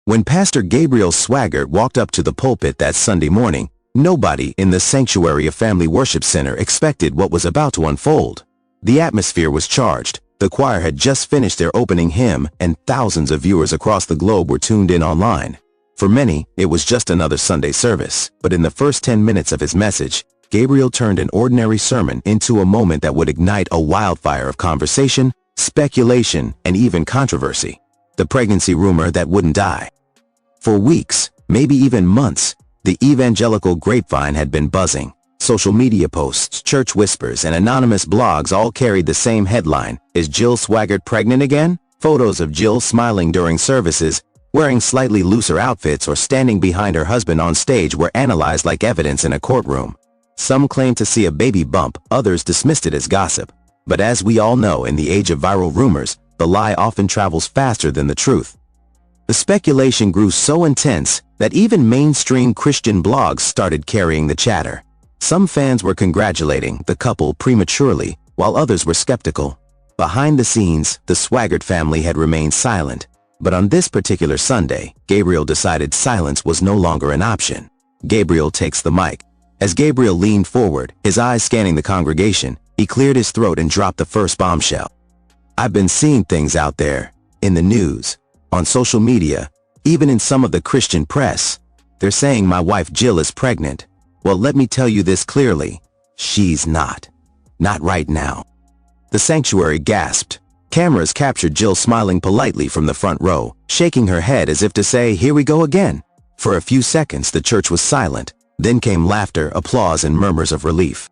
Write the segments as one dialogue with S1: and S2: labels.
S1: When Pastor Gabriel Swaggart walked up to the pulpit that Sunday morning, nobody in the Sanctuary of Family Worship Center expected what was about to unfold. The atmosphere was charged. The choir had just finished their opening hymn, and thousands of viewers across the globe were tuned in online. For many, it was just another Sunday service, but in the first 10 minutes of his message, Gabriel turned an ordinary sermon into a moment that would ignite a wildfire of conversation, speculation, and even controversy. The pregnancy rumor that wouldn't die. For weeks, maybe even months, the evangelical grapevine had been buzzing. Social media posts, church whispers, and anonymous blogs all carried the same headline: "Is Jill Swaggart pregnant again?" Photos of Jill smiling during services, wearing slightly looser outfits, or standing behind her husband on stage were analyzed like evidence in a courtroom. Some claimed to see a baby bump, others dismissed it as gossip. But as we all know, in the age of viral rumors, the lie often travels faster than the truth. The speculation grew so intense that even mainstream Christian blogs started carrying the chatter. Some fans were congratulating the couple prematurely, while others were skeptical. Behind the scenes, the Swaggart family had remained silent. But on this particular Sunday, Gabriel decided silence was no longer an option. Gabriel takes the mic. As Gabriel leaned forward, his eyes scanning the congregation, he cleared his throat and dropped the first bombshell. "I've been seeing things out there, in the news, on social media, even in some of the Christian press. They're saying my wife Jill is pregnant. Well, let me tell you this clearly. She's not. Not right now." The sanctuary gasped. Cameras captured Jill smiling politely from the front row, shaking her head as if to say, "Here we go again." For a few seconds, the church was silent. Then came laughter, applause, and murmurs of relief.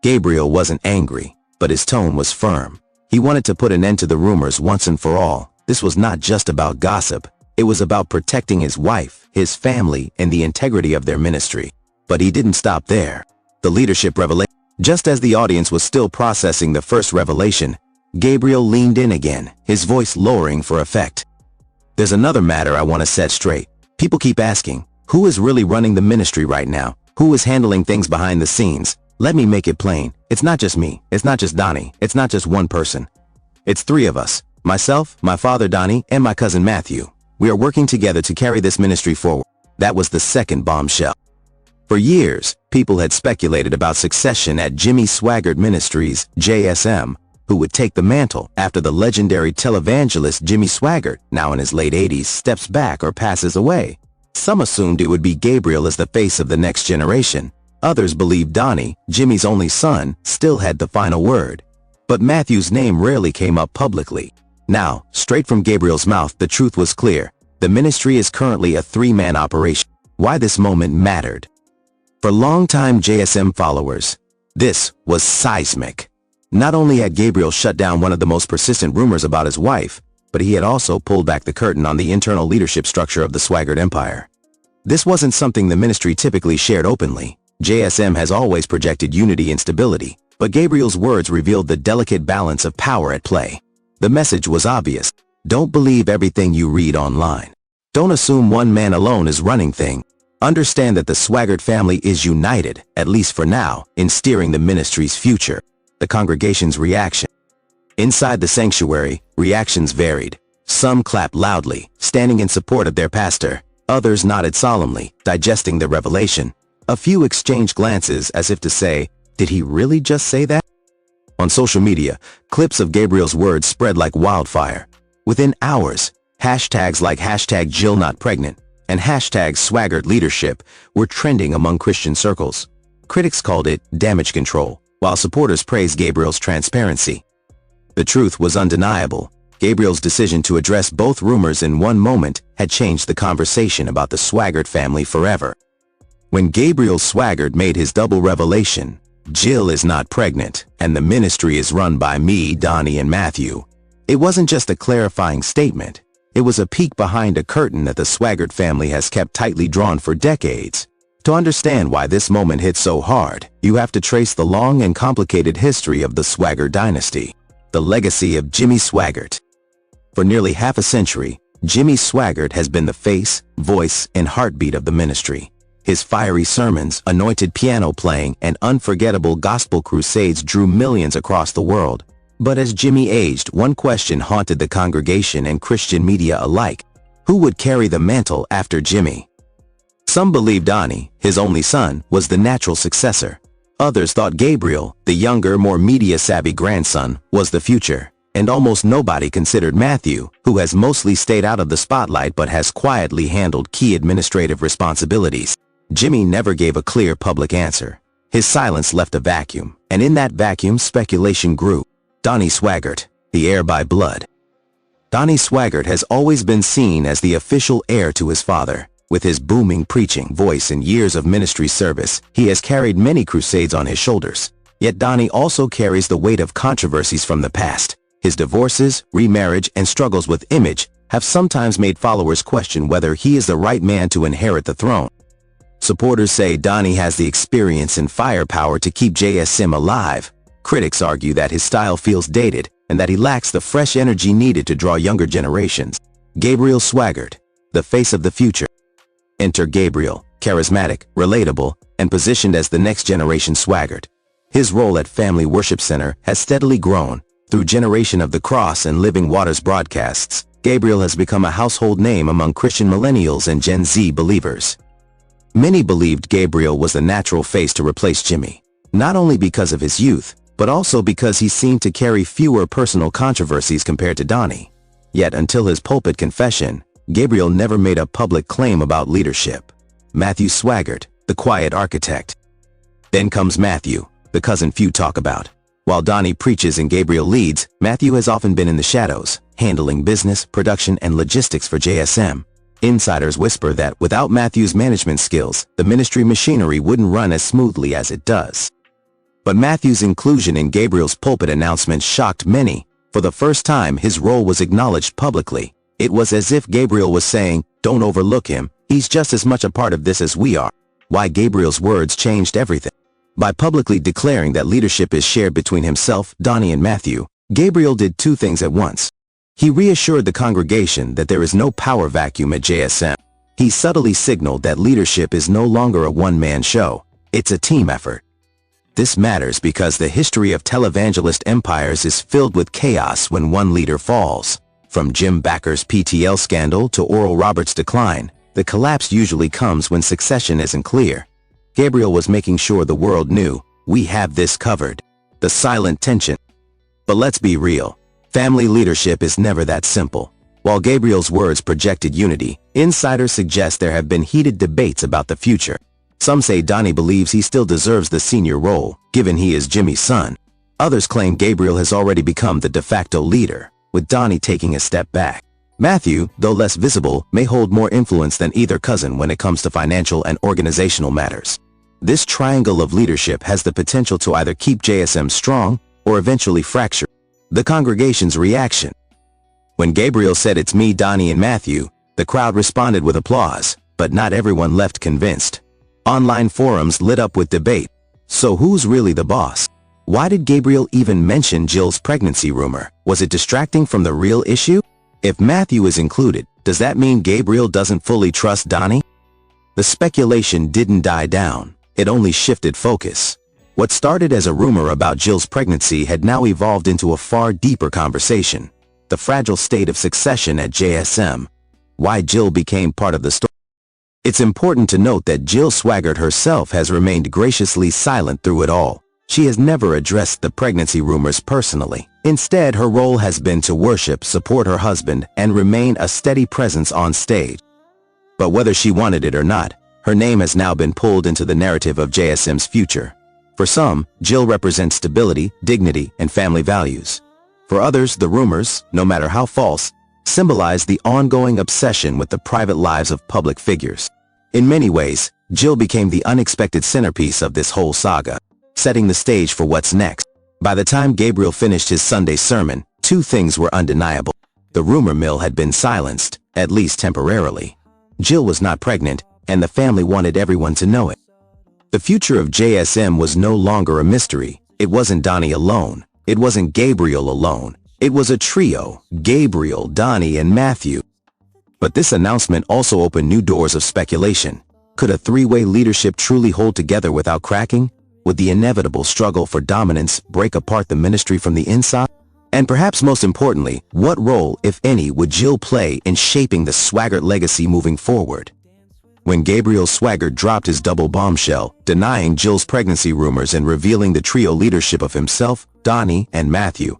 S1: Gabriel wasn't angry, but his tone was firm. He wanted to put an end to the rumors once and for all. This was not just about gossip. It was about protecting his wife, his family, and the integrity of their ministry. But he didn't stop there. The leadership revelation. Just as the audience was still processing the first revelation, Gabriel leaned in again, his voice lowering for effect. "There's another matter I want to set straight. People keep asking, who is really running the ministry right now? Who is handling things behind the scenes? Let me make it plain. It's not just me. It's not just Donnie. It's not just one person. It's three of us. Myself, my father Donnie, and my cousin Matthew. We are working together to carry this ministry forward." That was the second bombshell. For years, people had speculated about succession at Jimmy Swaggart Ministries, JSM, who would take the mantle after the legendary televangelist Jimmy Swaggart, now in his late 80s, steps back or passes away. Some assumed it would be Gabriel as the face of the next generation. Others believed Donnie, Jimmy's only son, still had the final word. But Matthew's name rarely came up publicly. Now, straight from Gabriel's mouth, the truth was clear. The ministry is currently a three-man operation. Why this moment mattered. For longtime JSM followers, this was seismic. Not only had Gabriel shut down one of the most persistent rumors about his wife, but he had also pulled back the curtain on the internal leadership structure of the Swaggart empire. This wasn't something the ministry typically shared openly. JSM has always projected unity and stability, but Gabriel's words revealed the delicate balance of power at play. The message was obvious. Don't believe everything you read online. Don't assume one man alone is running things. Understand that the Swaggart family is united, at least for now, in steering the ministry's future. The congregation's reaction. Inside the sanctuary, reactions varied. Some clapped loudly, standing in support of their pastor. Others nodded solemnly, digesting the revelation. A few exchanged glances as if to say, "Did he really just say that?" On social media, clips of Gabriel's words spread like wildfire. Within hours, hashtags like #JillNotPregnant and #SwaggartLeadership were trending among Christian circles. Critics called it damage control, while supporters praised Gabriel's transparency. The truth was undeniable. Gabriel's decision to address both rumors in one moment had changed the conversation about the Swaggart family forever. When Gabriel Swaggart made his double revelation, "Jill is not pregnant, and the ministry is run by me, Donnie, and Matthew," it wasn't just a clarifying statement. It was a peek behind a curtain that the Swaggart family has kept tightly drawn for decades. To understand why this moment hit so hard, you have to trace the long and complicated history of the Swaggart dynasty. The legacy of Jimmy Swaggart. For nearly half a century, Jimmy Swaggart has been the face, voice, and heartbeat of the ministry. His fiery sermons, anointed piano playing, and unforgettable gospel crusades drew millions across the world. But as Jimmy aged, one question haunted the congregation and Christian media alike. Who would carry the mantle after Jimmy? Some believed Donnie, his only son, was the natural successor. Others thought Gabriel, the younger, more media-savvy grandson, was the future. And almost nobody considered Matthew, who has mostly stayed out of the spotlight but has quietly handled key administrative responsibilities. Jimmy never gave a clear public answer. His silence left a vacuum, and in that vacuum speculation grew. Donnie Swaggart, the heir by blood. Donnie Swaggart has always been seen as the official heir to his father. With his booming preaching voice and years of ministry service, he has carried many crusades on his shoulders. Yet Donnie also carries the weight of controversies from the past. His divorces, remarriage, and struggles with image have sometimes made followers question whether he is the right man to inherit the throne. Supporters say Donnie has the experience and firepower to keep JSM alive. Critics argue that his style feels dated and that he lacks the fresh energy needed to draw younger generations. Gabriel Swaggart, the face of the future. Enter Gabriel, charismatic, relatable, and positioned as the next generation Swaggart. His role at Family Worship Center has steadily grown. Through Generation of the Cross and Living Waters broadcasts, Gabriel has become a household name among Christian millennials and Gen Z believers. Many believed Gabriel was the natural face to replace Jimmy, not only because of his youth, but also because he seemed to carry fewer personal controversies compared to Donnie. Yet until his pulpit confession, Gabriel never made a public claim about leadership. Matthew Swaggart, the quiet architect. Then comes Matthew, the cousin few talk about. While Donnie preaches and Gabriel leads, Matthew has often been in the shadows, handling business, production, and logistics for JSM. Insiders whisper that without Matthew's management skills, the ministry machinery wouldn't run as smoothly as it does. But Matthew's inclusion in Gabriel's pulpit announcement shocked many. For the first time, his role was acknowledged publicly. It was as if Gabriel was saying, "Don't overlook him, he's just as much a part of this as we are." Why Gabriel's words changed everything. By publicly declaring that leadership is shared between himself, Donnie, and Matthew, Gabriel did two things at once. He reassured the congregation that there is no power vacuum at JSM. He subtly signaled that leadership is no longer a one-man show. It's a team effort. This matters because the history of televangelist empires is filled with chaos when one leader falls. From Jim Bakker's PTL scandal to Oral Roberts' decline, the collapse usually comes when succession isn't clear. Gabriel was making sure the world knew, we have this covered. The silent tension. But let's be real. Family leadership is never that simple. While Gabriel's words projected unity, insiders suggest there have been heated debates about the future. Some say Donnie believes he still deserves the senior role, given he is Jimmy's son. Others claim Gabriel has already become the de facto leader, with Donnie taking a step back. Matthew, though less visible, may hold more influence than either cousin when it comes to financial and organizational matters. This triangle of leadership has the potential to either keep JSM strong or eventually fracture. The congregation's reaction. When Gabriel said "It's me, Donnie, and Matthew," the crowd responded with applause, but not everyone left convinced. Online forums lit up with debate. So who's really the boss? Why did Gabriel even mention Jill's pregnancy rumor? Was it distracting from the real issue? If Matthew is included, does that mean Gabriel doesn't fully trust Donnie? The speculation didn't die down. It only shifted focus. What started as a rumor about Jill's pregnancy had now evolved into a far deeper conversation. The fragile state of succession at JSM. Why Jill became part of the story. It's important to note that Jill Swaggart herself has remained graciously silent through it all. She has never addressed the pregnancy rumors personally. Instead, her role has been to worship, support her husband, and remain a steady presence on stage. But whether she wanted it or not, her name has now been pulled into the narrative of JSM's future. For some, Jill represents stability, dignity, and family values. For others, the rumors, no matter how false, symbolize the ongoing obsession with the private lives of public figures. In many ways, Jill became the unexpected centerpiece of this whole saga, setting the stage for what's next. By the time Gabriel finished his Sunday sermon, two things were undeniable. The rumor mill had been silenced, at least temporarily. Jill was not pregnant, and the family wanted everyone to know it. The future of JSM was no longer a mystery. It wasn't Donnie alone. It wasn't Gabriel alone. It was a trio, Gabriel, Donnie, and Matthew. But this announcement also opened new doors of speculation. Could a three-way leadership truly hold together without cracking? Would the inevitable struggle for dominance break apart the ministry from the inside? And perhaps most importantly, what role, if any, would Jill play in shaping the Swaggart legacy moving forward? When Gabriel Swaggart dropped his double bombshell, denying Jill's pregnancy rumors and revealing the trio leadership of himself, Donnie, and Matthew,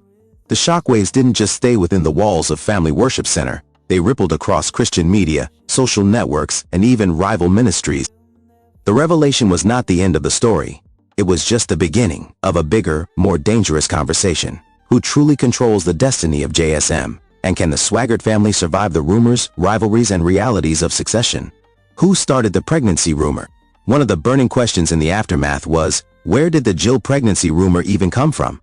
S1: the shockwaves didn't just stay within the walls of Family Worship Center. They rippled across Christian media, social networks, and even rival ministries. The revelation was not the end of the story. It was just the beginning of a bigger, more dangerous conversation. Who truly controls the destiny of JSM? And can the Swaggart family survive the rumors, rivalries, and realities of succession? Who started the pregnancy rumor? One of the burning questions in the aftermath was, where did the Jill pregnancy rumor even come from?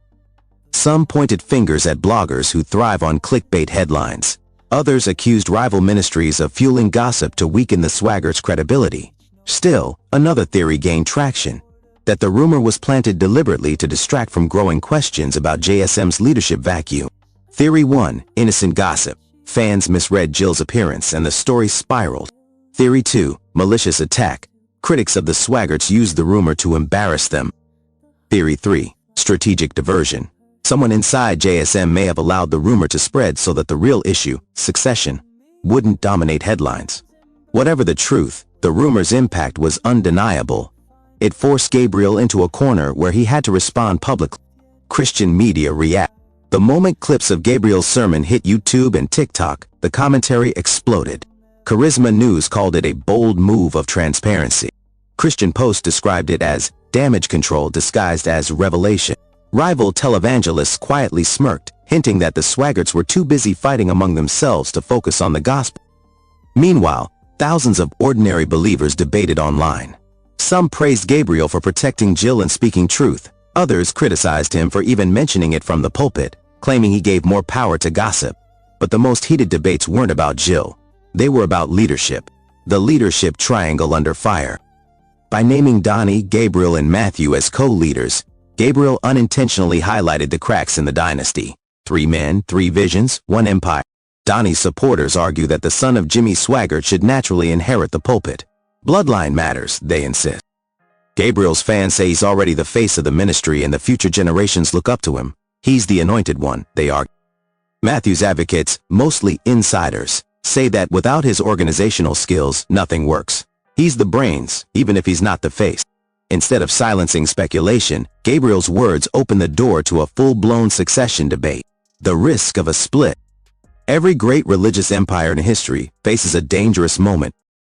S1: Some pointed fingers at bloggers who thrive on clickbait headlines. Others accused rival ministries of fueling gossip to weaken the Swaggarts' credibility. Still, another theory gained traction, that the rumor was planted deliberately to distract from growing questions about JSM's leadership vacuum. Theory 1, innocent gossip. Fans misread Jill's appearance and the story spiraled. Theory 2, malicious attack. Critics of the Swaggarts used the rumor to embarrass them. Theory 3, strategic diversion. Someone inside JSM may have allowed the rumor to spread so that the real issue, succession, wouldn't dominate headlines. Whatever the truth, the rumor's impact was undeniable. It forced Gabriel into a corner where he had to respond publicly. Christian media react. The moment clips of Gabriel's sermon hit YouTube and TikTok, the commentary exploded. Charisma News called it a bold move of transparency. Christian Post described it as damage control disguised as revelation. Rival televangelists quietly smirked, hinting that the Swaggarts were too busy fighting among themselves to focus on the gospel. Meanwhile, thousands of ordinary believers debated online. Some praised Gabriel for protecting Jill and speaking truth. Others criticized him for even mentioning it from the pulpit, claiming he gave more power to gossip. But the most heated debates weren't about Jill. They were about leadership. The leadership triangle under fire. By naming Donnie, Gabriel, and Matthew as co-leaders, Gabriel unintentionally highlighted the cracks in the dynasty. 3 men, 3 visions, 1 empire. Donnie's supporters argue that the son of Jimmy Swaggart should naturally inherit the pulpit. Bloodline matters, they insist. Gabriel's fans say he's already the face of the ministry and the future generations look up to him. He's the anointed one, they argue. Matthew's advocates, mostly insiders, say that without his organizational skills, nothing works. He's the brains, even if he's not the face. Instead of silencing speculation, Gabriel's words open the door to a full-blown succession debate. The risk of a split. Every great religious empire in history faces a dangerous moment